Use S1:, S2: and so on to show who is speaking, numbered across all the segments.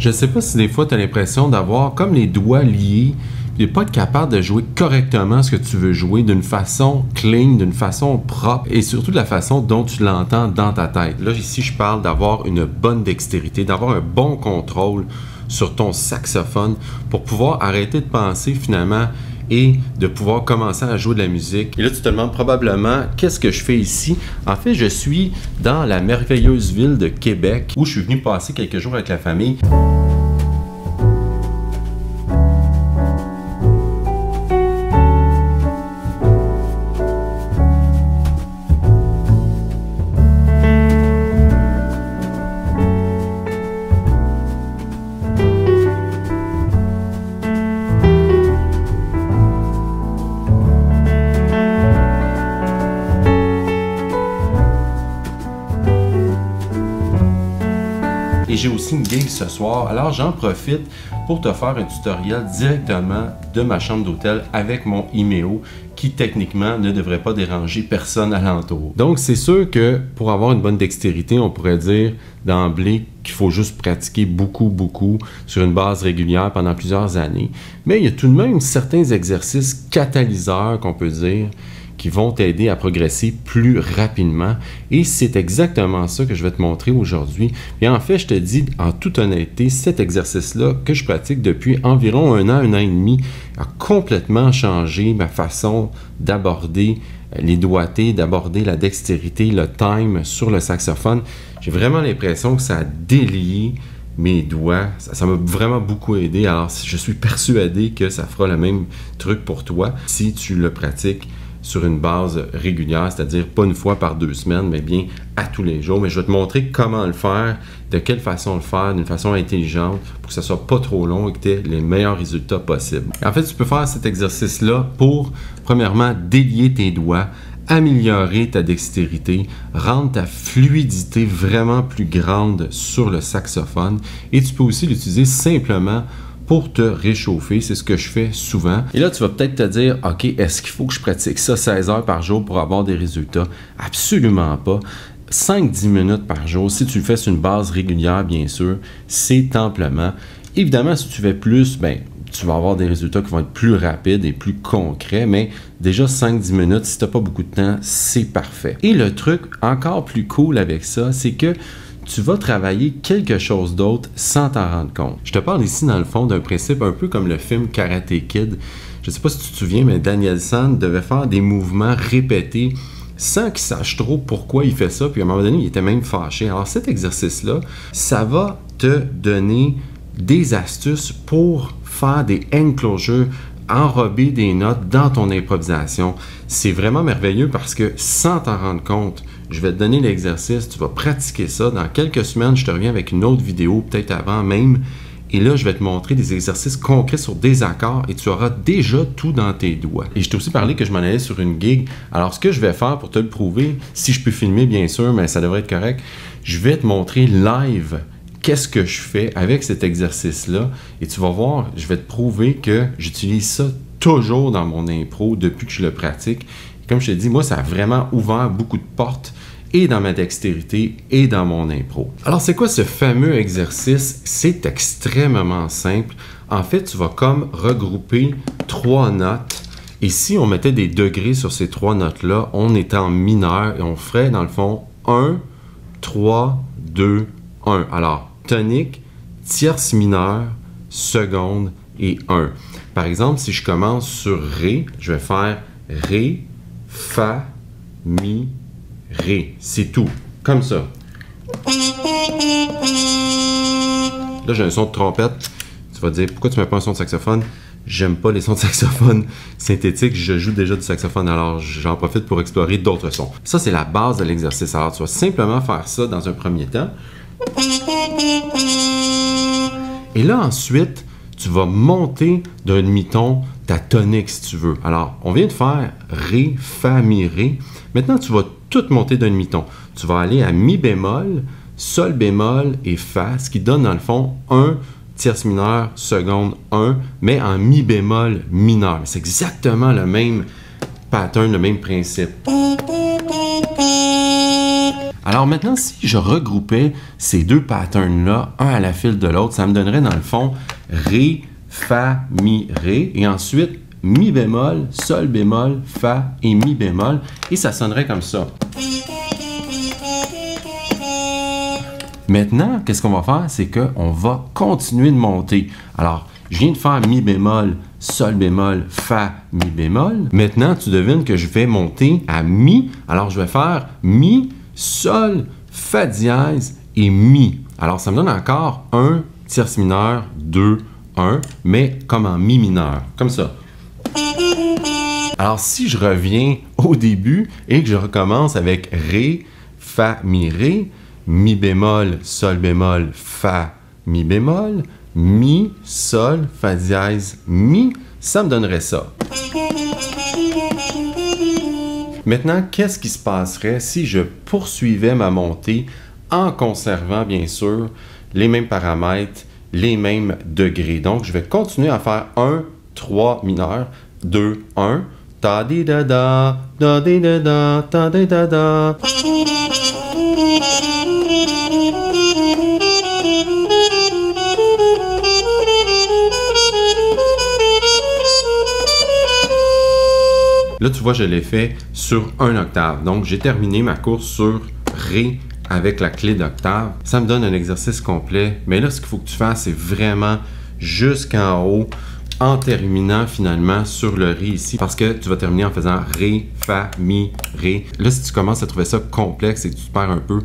S1: Je sais pas si des fois tu as l'impression d'avoir comme les doigts liés et de pas être capable de jouer correctement ce que tu veux jouer d'une façon clean, d'une façon propre et surtout de la façon dont tu l'entends dans ta tête. Là, ici, je parle d'avoir une bonne dextérité, d'avoir un bon contrôle sur ton saxophone pour pouvoir arrêter de penser finalement et de pouvoir commencer à jouer de la musique. Et là, tu te demandes probablement qu'est-ce que je fais ici. En fait, je suis dans la merveilleuse ville de Québec où je suis venu passer quelques jours avec la famille. Et j'ai aussi une gig ce soir, alors j'en profite pour te faire un tutoriel directement de ma chambre d'hôtel avec mon Imeo qui techniquement ne devrait pas déranger personne alentour. Donc c'est sûr que pour avoir une bonne dextérité, on pourrait dire d'emblée qu'il faut juste pratiquer beaucoup sur une base régulière pendant plusieurs années. Mais il y a tout de même certains exercices catalyseurs qu'on peut dire qui vont t'aider à progresser plus rapidement. Et c'est exactement ça que je vais te montrer aujourd'hui. Et en fait, je te dis en toute honnêteté, cet exercice-là que je pratique depuis environ un an et demi a complètement changé ma façon d'aborder les doigtés, d'aborder la dextérité, le time sur le saxophone. J'ai vraiment l'impression que ça a délié mes doigts. Ça m'a vraiment beaucoup aidé. Alors, je suis persuadé que ça fera le même truc pour toi si tu le pratiques sur une base régulière, c'est-à-dire pas une fois par 2 semaines, mais bien à tous les jours. Mais je vais te montrer comment le faire, de quelle façon le faire, d'une façon intelligente, pour que ça soit pas trop long et que tu aies les meilleurs résultats possibles. En fait, tu peux faire cet exercice-là pour, premièrement, délier tes doigts, améliorer ta dextérité, rendre ta fluidité vraiment plus grande sur le saxophone. Et tu peux aussi l'utiliser simplement pour te réchauffer, c'est ce que je fais souvent. Et là, tu vas peut-être te dire, OK, est-ce qu'il faut que je pratique ça 16 heures par jour pour avoir des résultats? Absolument pas. 5-10 minutes par jour, si tu le fais sur une base régulière, bien sûr, c'est amplement. Évidemment, si tu fais plus, ben, tu vas avoir des résultats qui vont être plus rapides et plus concrets, mais déjà 5-10 minutes, si tu n'as pas beaucoup de temps, c'est parfait. Et le truc encore plus cool avec ça, c'est que tu vas travailler quelque chose d'autre sans t'en rendre compte. Je te parle ici, dans le fond, d'un principe un peu comme le film Karate Kid. Je ne sais pas si tu te souviens, mais Daniel-san devait faire des mouvements répétés sans qu'il sache trop pourquoi il fait ça. Puis à un moment donné, il était même fâché. Alors cet exercice-là, ça va te donner des astuces pour faire des enclosures, enrober des notes dans ton improvisation. C'est vraiment merveilleux parce que sans t'en rendre compte, je vais te donner l'exercice, tu vas pratiquer ça. Dans quelques semaines, je te reviens avec une autre vidéo, peut-être avant même. Et là, je vais te montrer des exercices concrets sur des accords et tu auras déjà tout dans tes doigts. Et je t'ai aussi parlé que je m'en allais sur une gig. Alors, ce que je vais faire pour te le prouver, si je peux filmer, bien sûr, mais ça devrait être correct, je vais te montrer live qu'est-ce que je fais avec cet exercice-là. Et tu vas voir, je vais te prouver que j'utilise ça toujours dans mon impro depuis que je le pratique. Et comme je t'ai dit, moi, ça a vraiment ouvert beaucoup de portes et dans ma dextérité et dans mon impro. Alors, c'est quoi ce fameux exercice? C'est extrêmement simple. En fait, tu vas comme regrouper 3 notes. Et si on mettait des degrés sur ces 3 notes-là, on est en mineur et on ferait, dans le fond, 1, 3, 2, 1. Alors, tonique, tierce mineure, seconde et 1. Par exemple, si je commence sur Ré, je vais faire Ré, Fa, Mi, Ré. C'est tout. Comme ça. Là, j'ai un son de trompette. Tu vas te dire, pourquoi tu ne mets pas un son de saxophone? J'aime pas les sons de saxophone synthétiques. Je joue déjà du saxophone, alors j'en profite pour explorer d'autres sons. Ça, c'est la base de l'exercice. Alors, tu vas simplement faire ça dans un premier temps. Et là, ensuite, tu vas monter d'un demi-ton ta tonique, si tu veux. Alors, on vient de faire Ré, Fa, Mi, Ré. Maintenant, tu vas tout monter d'un demi-ton. Tu vas aller à Mi bémol, Sol bémol et Fa, ce qui donne, dans le fond, 1, tierce mineure, seconde 1, mais en Mi bémol mineur. C'est exactement le même pattern, le même principe. Alors maintenant, si je regroupais ces deux patterns-là, un à la file de l'autre, ça me donnerait dans le fond Ré, Fa, Mi, Ré, et ensuite Mi bémol, Sol bémol, Fa et Mi bémol, et ça sonnerait comme ça. Maintenant, qu'est-ce qu'on va faire? C'est qu'on va continuer de monter. Alors, je viens de faire Mi bémol, Sol bémol, Fa, Mi bémol. Maintenant, tu devines que je vais monter à Mi. Alors, je vais faire Mi, Sol, Fa dièse et Mi. Alors, ça me donne encore un tierce mineur, 2, 1, mais comme en Mi mineur, comme ça. Alors, si je reviens au début et que je recommence avec Ré, Fa, Mi, Ré, Mi bémol, Sol bémol, Fa, Mi bémol, Mi, Sol, Fa dièse, Mi, ça me donnerait ça. Maintenant, qu'est-ce qui se passerait si je poursuivais ma montée en conservant, bien sûr, les mêmes paramètres, les mêmes degrés? Donc, je vais continuer à faire 1, 3 mineur, 2, 1, ta di da da, da di da da, ta di da da. Là, tu vois, je l'ai fait sur 1 octave. Donc, j'ai terminé ma course sur Ré avec la clé d'octave. Ça me donne un exercice complet. Mais là, ce qu'il faut que tu fasses, c'est vraiment jusqu'en haut, en terminant finalement sur le Ré ici. Parce que tu vas terminer en faisant Ré, Fa, Mi, Ré. Là, si tu commences à trouver ça complexe et que tu te perds un peu,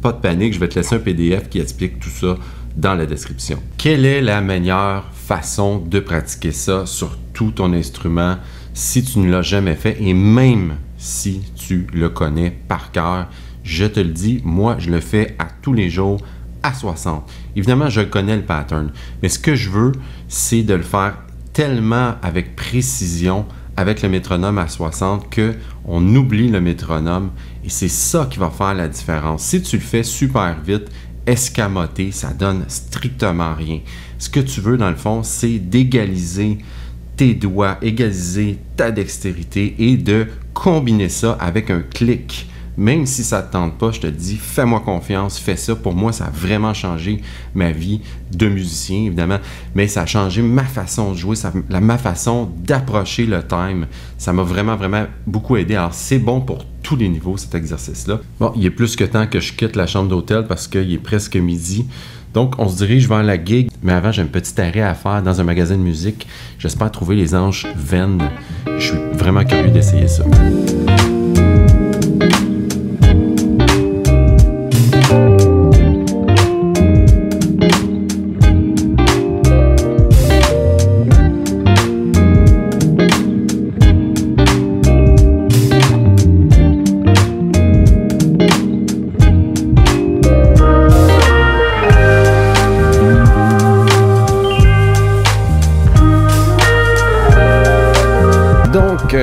S1: pas de panique, je vais te laisser un PDF qui explique tout ça dans la description. Quelle est la meilleure façon de pratiquer ça sur tout ton instrument si tu ne l'as jamais fait et même si tu le connais par cœur? Je te le dis, moi, je le fais à tous les jours à 60. Évidemment, je connais le pattern, mais ce que je veux, c'est de le faire tellement avec précision avec le métronome à 60 qu'on oublie le métronome et c'est ça qui va faire la différence. Si tu le fais super vite, escamoté, ça donne strictement rien. Ce que tu veux, dans le fond, c'est d'égaliser tes doigts, égaliser ta dextérité et de combiner ça avec un clic. Même si ça ne te tente pas, je te dis, fais-moi confiance, fais ça. Pour moi, ça a vraiment changé ma vie de musicien, évidemment, mais ça a changé ma façon de jouer, ma façon d'approcher le time. Ça m'a vraiment, vraiment beaucoup aidé. Alors, c'est bon pour tous les niveaux, cet exercice-là. Bon, il est plus que temps que je quitte la chambre d'hôtel parce qu'il est presque midi. Donc, on se dirige vers la gig, mais avant, j'ai un petit arrêt à faire dans un magasin de musique. J'espère trouver les Anches Venn. Je suis vraiment curieux d'essayer ça.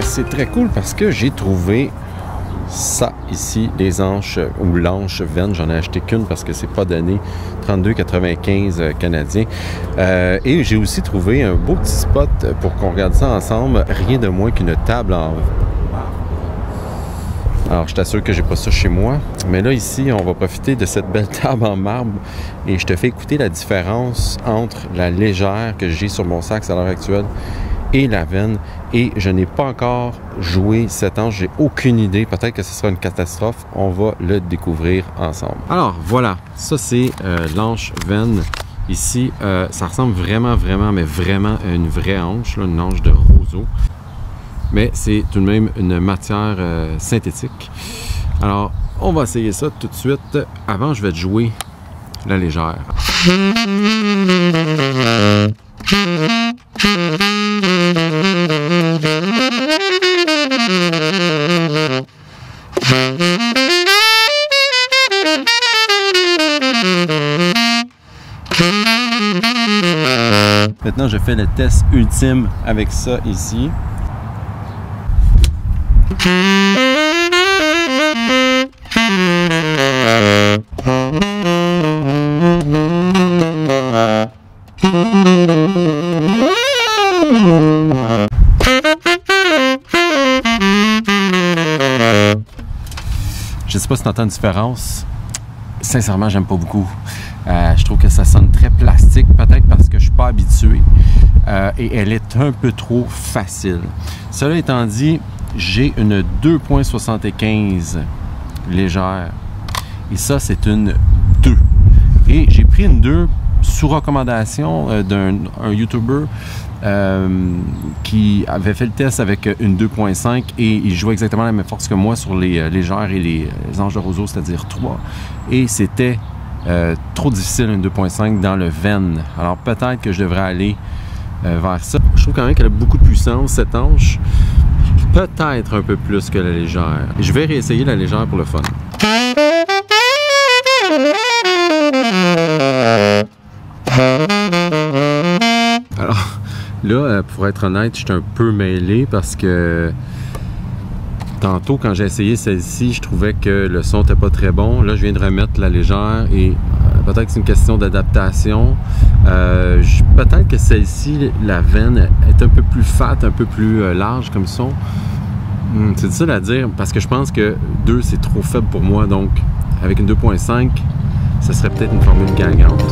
S1: C'est très cool parce que j'ai trouvé ça ici, les Anches ou l'Anche Venn. J'en ai acheté qu'une parce que c'est pas donné, 32,95 canadiens. Et j'ai aussi trouvé un beau petit spot pour qu'on regarde ça ensemble, rien de moins qu'une table en... Alors, je t'assure que j'ai pas ça chez moi. Mais là, ici, on va profiter de cette belle table en marbre et je te fais écouter la différence entre la légère que j'ai sur mon sax à l'heure actuelle et la Venn, et je n'ai pas encore joué cet ange, j'ai aucune idée, peut-être que ce sera une catastrophe, on va le découvrir ensemble. Alors voilà, ça c'est l'anche Venn. Ici, ça ressemble vraiment, mais vraiment à une vraie anche, là, une anche de roseau, mais c'est tout de même une matière synthétique. Alors, on va essayer ça tout de suite. Avant, je vais te jouer la légère. Maintenant, je fais le test ultime avec ça ici. sais pas si tu entends une différence. Sincèrement, j'aime pas beaucoup. Je trouve que ça sonne très plastique, peut-être parce que je suis pas habitué. Et elle est un peu trop facile. Cela étant dit, j'ai une 2.75 légère. Et ça, c'est une 2. Et j'ai pris une 2 sous recommandation d'un YouTuber qui avait fait le test avec une 2.5 et il jouait exactement la même force que moi sur les légères et les anges de roseau, c'est-à-dire 3. Et c'était trop difficile une 2.5 dans le Ven. Alors peut-être que je devrais aller vers ça. Je trouve quand même qu'elle a beaucoup de puissance, cette hanche. Peut-être un peu plus que la légère. Je vais réessayer la légère pour le fun. Alors là, pour être honnête, je suis un peu mêlé parce que tantôt, quand j'ai essayé celle-ci, je trouvais que le son n'était pas très bon. Là, je viens de remettre la légère et peut-être que c'est une question d'adaptation. Peut-être que celle-ci, la veine, est un peu plus fat, un peu plus large comme son. C'est difficile à dire parce que je pense que 2, c'est trop faible pour moi. Donc, avec une 2.5, ce serait peut-être une formule gagnante.